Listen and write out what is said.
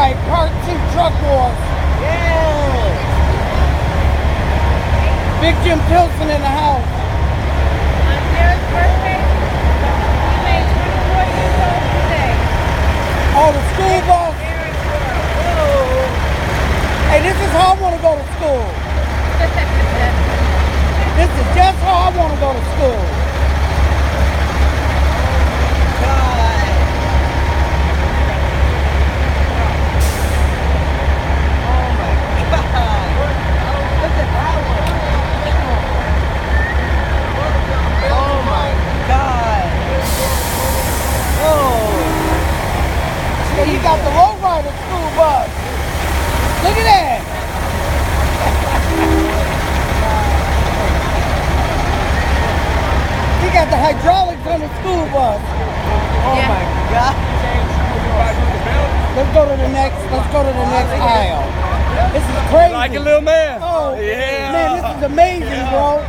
right, part 2 truck wars. Yeah. Big Jim Pilson in the house. On Jared's birthday, he made 24 years old today. Oh, the school bus. Hey, this is how I want to go to school. This is just how I want to go to school. God. Oh my God. Look at that one. Oh my God. Whoa. And you got the lowrider school bus. Look at that. He got the hydraulics on the school bus. Oh my God. Let's go to the next. Let's go to the next aisle. This is crazy. Like a little man. Oh, Yeah. man, this is amazing, bro.